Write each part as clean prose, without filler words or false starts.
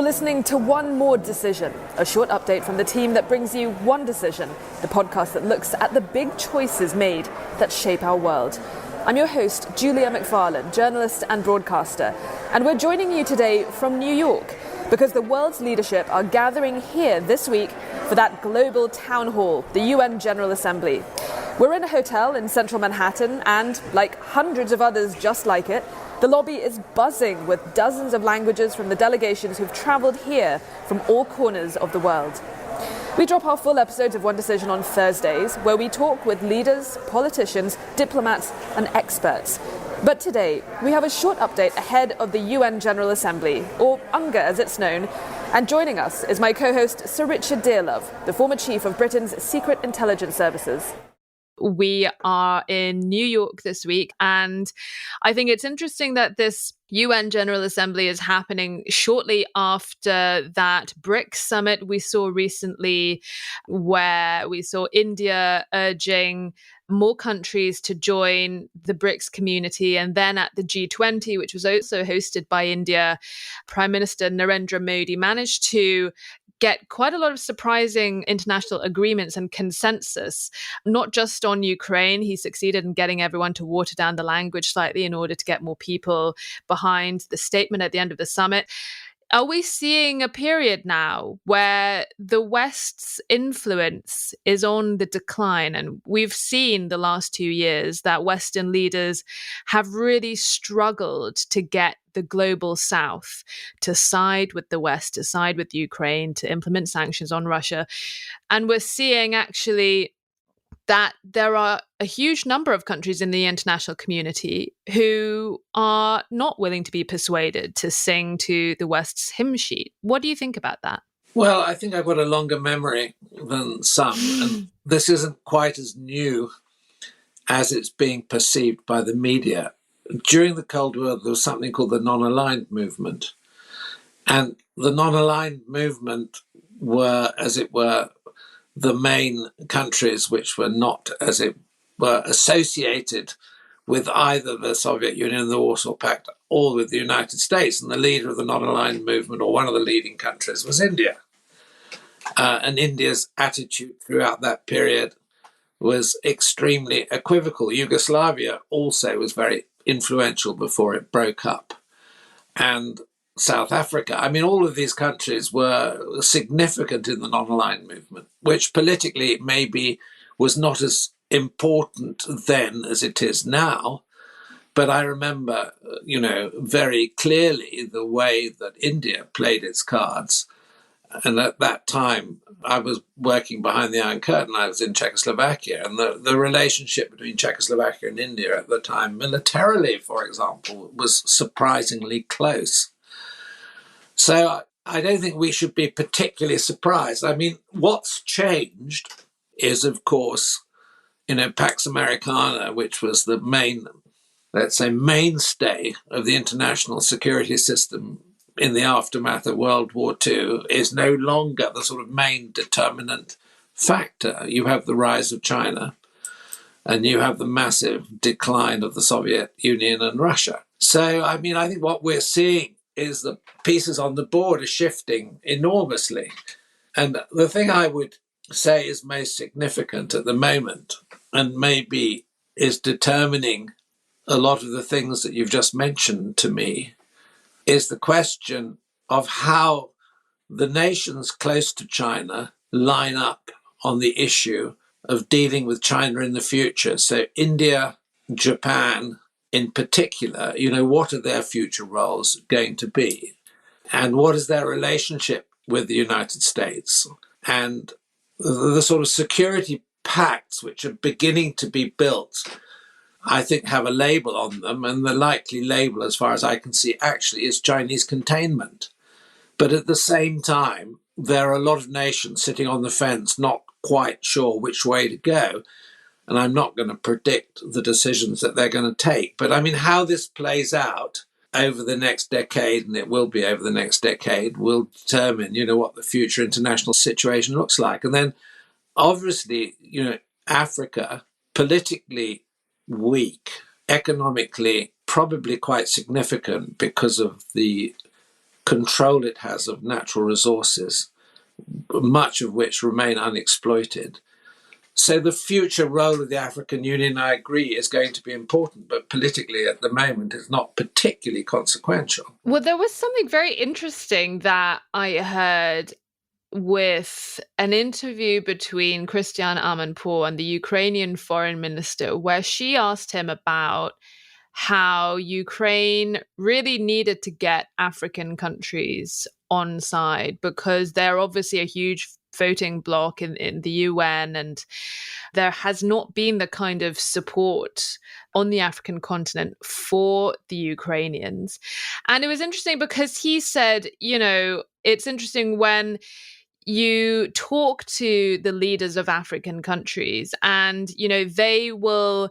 You're listening to One More Decision, a short update from the team that brings you One Decision, the podcast that looks at the big choices made that shape our world. I'm your host, Julia McFarlane, journalist and broadcaster, and we're joining you today from New York because the world's leadership are gathering here this week for that global town hall, the UN General Assembly. We're in a hotel in central Manhattan and, like hundreds of others just like it, the lobby is buzzing with dozens of languages from the delegations who've travelled here from all corners of the world. We drop our full episodes of One Decision on Thursdays, where we talk with leaders, politicians, diplomats and experts. But today, we have a short update ahead of the UN General Assembly, or UNGA as it's known, and joining us is my co-host Sir Richard Dearlove, the former chief of Britain's Secret Intelligence Services. We are in New York this week, and I think it's interesting that this UN General Assembly is happening shortly after that BRICS summit we saw recently, where we saw India urging more countries to join the BRICS community. And then at the G20, which was also hosted by India, Prime Minister Narendra Modi managed to get quite a lot of surprising international agreements and consensus, not just on Ukraine. He succeeded in getting everyone to water down the language slightly in order to get more people behind the statement at the end of the summit. Are we seeing a period now where the West's influence is on the decline? And we've seen the last 2 years that Western leaders have really struggled to get the global South to side with the West, to side with Ukraine, to implement sanctions on Russia. And we're seeing actually that there are a huge number of countries in the international community who are not willing to be persuaded to sing to the West's hymn sheet. What do you think about that? Well, I think I've got a longer memory than some, and this isn't quite as new as it's being perceived by the media. During the Cold War, there was something called the non-aligned movement. And the non-aligned movement were, as it were, the main countries which were not, as it were, associated with either the Soviet Union, the Warsaw Pact, or with the United States. And the leader of the non-aligned movement, or one of the leading countries, was India. And India's attitude throughout that period was extremely equivocal. Yugoslavia also was very influential before it broke up. And South Africa, I mean, all of these countries were significant in the non-aligned movement, which politically maybe was not as important then as it is now. But I remember, very clearly the way that India played its cards. And at that time, I was working behind the Iron Curtain. I was in Czechoslovakia, and the relationship between Czechoslovakia and India at the time, militarily, for example, was surprisingly close. So I don't think we should be particularly surprised. I mean, what's changed is, of course, Pax Americana, which was the main, let's say, mainstay of the international security system in the aftermath of World War II, is no longer the sort of main determinant factor. You have the rise of China, and you have the massive decline of the Soviet Union and Russia. So, I mean, I think what we're seeing is the pieces on the board are shifting enormously. And the thing I would say is most significant at the moment, and maybe is determining a lot of the things that you've just mentioned to me, is the question of how the nations close to China line up on the issue of dealing with China in the future. So India, Japan, in particular, what are their future roles going to be? And what is their relationship with the United States? And the sort of security pacts which are beginning to be built, I think, have a label on them. And the likely label, as far as I can see, actually is Chinese containment. But at the same time, there are a lot of nations sitting on the fence, not quite sure which way to go. And I'm not going to predict the decisions that they're going to take. But I mean, how this plays out over the next decade, and it will be over the next decade, will determine, what the future international situation looks like. And then, obviously, Africa, politically weak, economically probably quite significant because of the control it has of natural resources, much of which remain unexploited. So the future role of the African Union, I agree, is going to be important, but politically at the moment it's not particularly consequential. Well, there was something very interesting that I heard with an interview between Christiane Amanpour and the Ukrainian foreign minister, where she asked him about how Ukraine really needed to get African countries on side because they're obviously a huge voting bloc in the UN, and there has not been the kind of support on the African continent for the Ukrainians. And it was interesting because he said, it's interesting when you talk to the leaders of African countries and, they will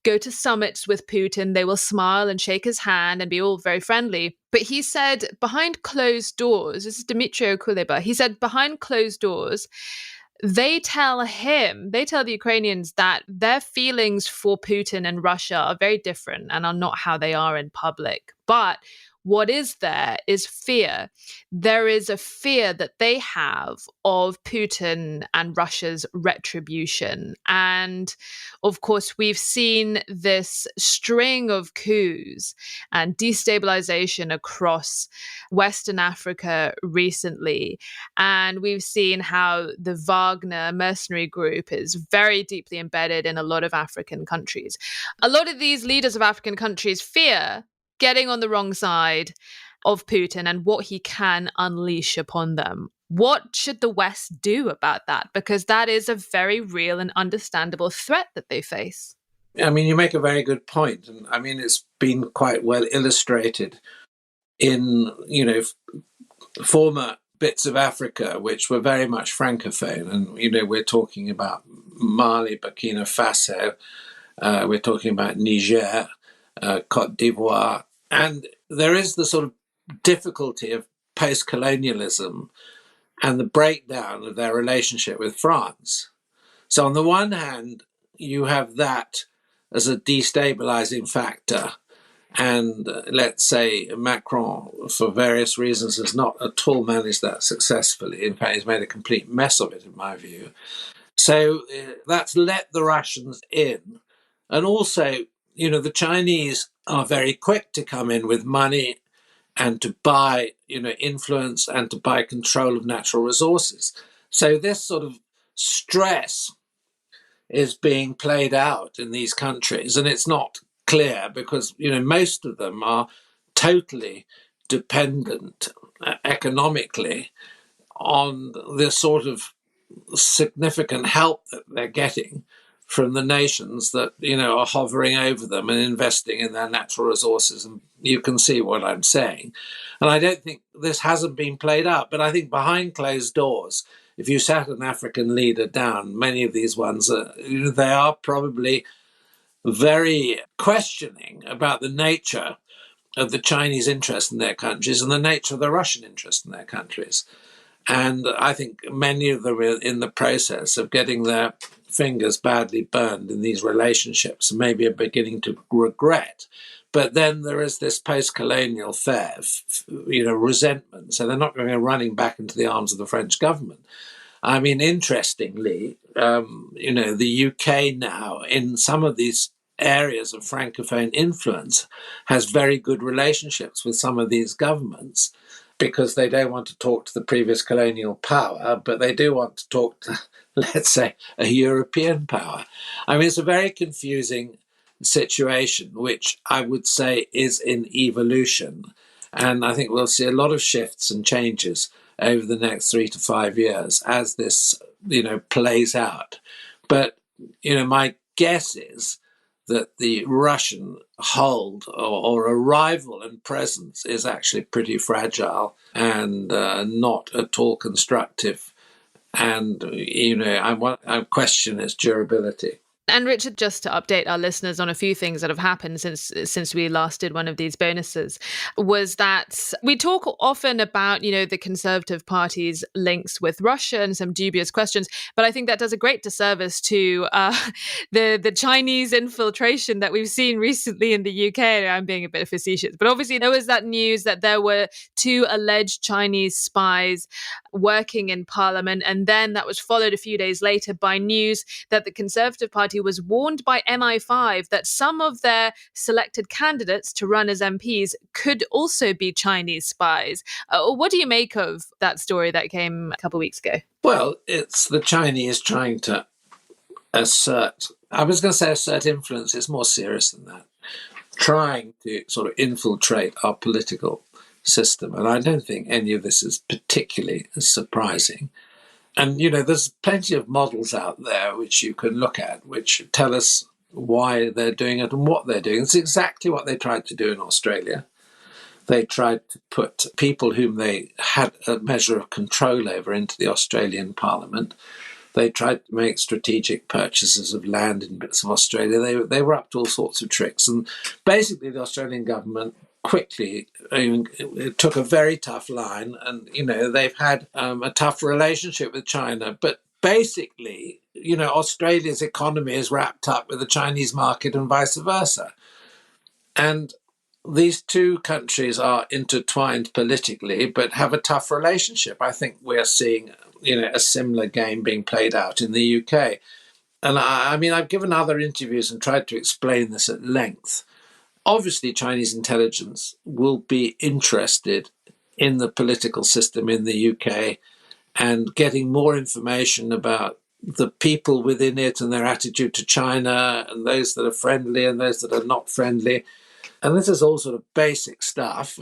go to summits with Putin, they will smile and shake his hand and be all very friendly. But he said behind closed doors, this is Dmitry Kuleba, he said behind closed doors, they tell the Ukrainians that their feelings for Putin and Russia are very different and are not how they are in public. But what is there is fear. There is a fear that they have of Putin and Russia's retribution. And of course, we've seen this string of coups and destabilization across Western Africa recently. And we've seen how the Wagner mercenary group is very deeply embedded in a lot of African countries. A lot of these leaders of African countries fear getting on the wrong side of Putin and what he can unleash upon them. What should the West do about that? Because that is a very real and understandable threat that they face. I mean, you make a very good point. And I mean, it's been quite well illustrated in, former bits of Africa, which were very much Francophone. And, we're talking about Mali, Burkina Faso, we're talking about Niger, Cote d'Ivoire. And there is the sort of difficulty of post-colonialism and the breakdown of their relationship with France. So on the one hand, you have that as a destabilizing factor. And let's say Macron, for various reasons, has not at all managed that successfully. In fact, he's made a complete mess of it, in my view. So that's let the Russians in. And also, the Chinese are very quick to come in with money and to buy, influence and to buy control of natural resources. So this sort of stress is being played out in these countries, and it's not clear because, most of them are totally dependent economically on the sort of significant help that they're getting from the nations that, are hovering over them and investing in their natural resources. And you can see what I'm saying. And I don't think this hasn't been played out, but I think behind closed doors, if you sat an African leader down, many of these ones, they are probably very questioning about the nature of the Chinese interest in their countries and the nature of the Russian interest in their countries. And I think many of them are in the process of getting their fingers badly burned in these relationships, and maybe are beginning to regret. But then there is this post-colonial resentment. So they're not going to go running back into the arms of the French government. I mean, interestingly, the UK now, in some of these areas of Francophone influence, has very good relationships with some of these governments, because they don't want to talk to the previous colonial power, but they do want to talk to, let's say, a European power. I mean, it's a very confusing situation, which I would say is in evolution. And I think we'll see a lot of shifts and changes over the next 3 to 5 years as this, plays out. But, my guess is that the Russian hold or arrival and presence is actually pretty fragile and not at all constructive. And, I question its durability. And Richard, just to update our listeners on a few things that have happened since we last did one of these bonuses, was that we talk often about, the Conservative Party's links with Russia and some dubious questions, but I think that does a great disservice to the Chinese infiltration that we've seen recently in the UK. I'm being a bit facetious, but obviously there was that news that there were 2 alleged Chinese spies working in Parliament, and then that was followed a few days later by news that the Conservative Party was warned by MI5 that some of their selected candidates to run as MPs could also be Chinese spies. What do you make of that story that came a couple of weeks ago? Well, it's the Chinese trying to assert influence. It's more serious than that. Trying to sort of infiltrate our political system. And I don't think any of this is particularly surprising. And, there's plenty of models out there which you can look at, which tell us why they're doing it and what they're doing. It's exactly what they tried to do in Australia. They tried to put people whom they had a measure of control over into the Australian Parliament. They tried to make strategic purchases of land in bits of Australia. They were up to all sorts of tricks. And basically the Australian government quickly it took a very tough line, and they've had a tough relationship with China, but basically Australia's economy is wrapped up with the Chinese market and vice versa, and these two countries are intertwined politically but have a tough relationship. I think we're seeing a similar game being played out in the UK, and I've given other interviews and tried to explain this at length. Obviously, Chinese intelligence will be interested in the political system in the UK and getting more information about the people within it and their attitude to China, and those that are friendly and those that are not friendly. And this is all sort of basic stuff.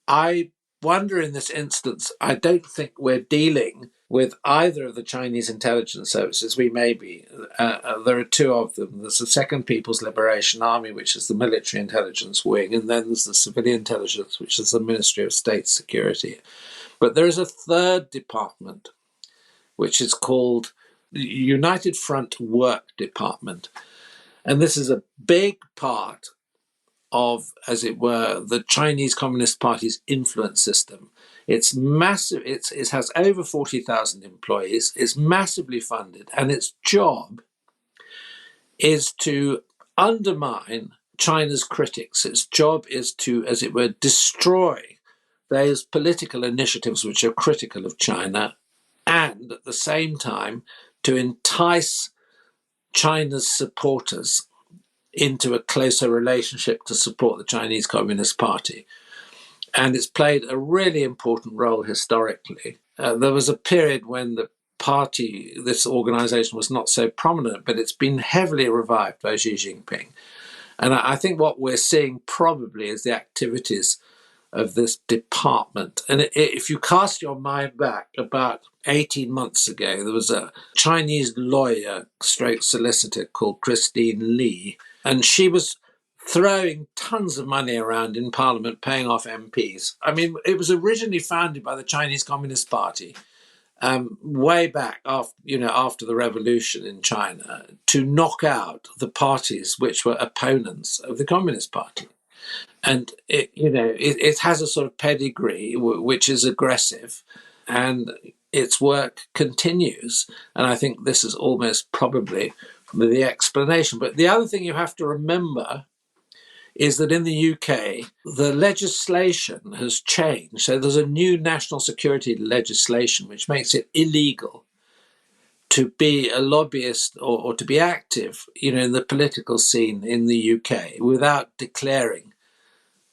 I wonder in this instance, I don't think we're dealing with either of the Chinese intelligence services. We may be. There are 2 of them. There's the Second People's Liberation Army, which is the military intelligence wing, and then there's the civilian intelligence, which is the Ministry of State Security. But there is a 3rd department, which is called the United Front Work Department. And this is a big part of, as it were, the Chinese Communist Party's influence system. It's massive. It has over 40,000 employees. It's massively funded. And its job is to undermine China's critics. Its job is to, as it were, destroy those political initiatives which are critical of China, and at the same time to entice China's supporters into a closer relationship to support the Chinese Communist Party. And it's played a really important role historically. There was a period when the party, this organization, was not so prominent, but it's been heavily revived by Xi Jinping. And I think what we're seeing probably is the activities of this department. And if you cast your mind back about 18 months ago, there was a Chinese lawyer stroke solicitor called Christina, and she was throwing tons of money around in Parliament, paying off MPs. It was originally founded by the Chinese Communist Party way back after the revolution in China, to knock out the parties which were opponents of the Communist Party. And it has a sort of pedigree which is aggressive, and its work continues. And I think this is almost probably the explanation. But the other thing you have to remember is that in the UK, the legislation has changed. So there's a new national security legislation which makes it illegal to be a lobbyist or to be active, in the political scene in the UK without declaring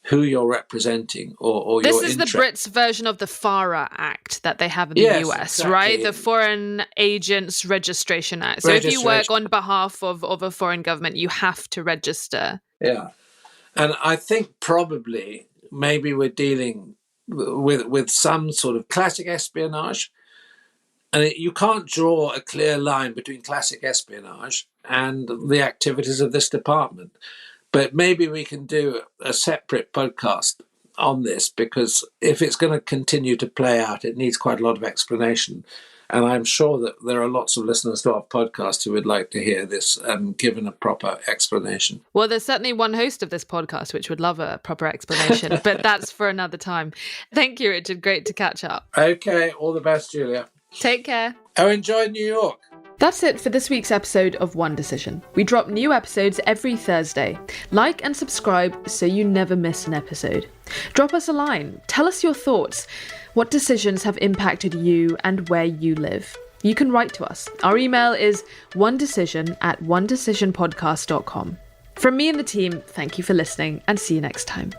who you're representing or your interest. This is the Brits' version of the FARA Act that they have in the US, exactly. Right? The Foreign Agents Registration Act. So if you work on behalf of a foreign government, you have to register. Yeah. And I think probably maybe we're dealing with some sort of classic espionage. And you can't draw a clear line between classic espionage and the activities of this department. But maybe we can do a separate podcast on this, because if it's going to continue to play out, it needs quite a lot of explanation. And I'm sure that there are lots of listeners to our podcast who would like to hear this given a proper explanation. Well, there's certainly one host of this podcast which would love a proper explanation, but that's for another time. Thank you, Richard. Great to catch up. Okay, all the best, Julia. Take care. Oh, enjoy New York. That's it for this week's episode of One Decision. We drop new episodes every Thursday. Like and subscribe so you never miss an episode. Drop us a line. Tell us your thoughts. What decisions have impacted you and where you live? You can write to us. Our email is onedecision@onedecisionpodcast.com. From me and the team, thank you for listening and see you next time.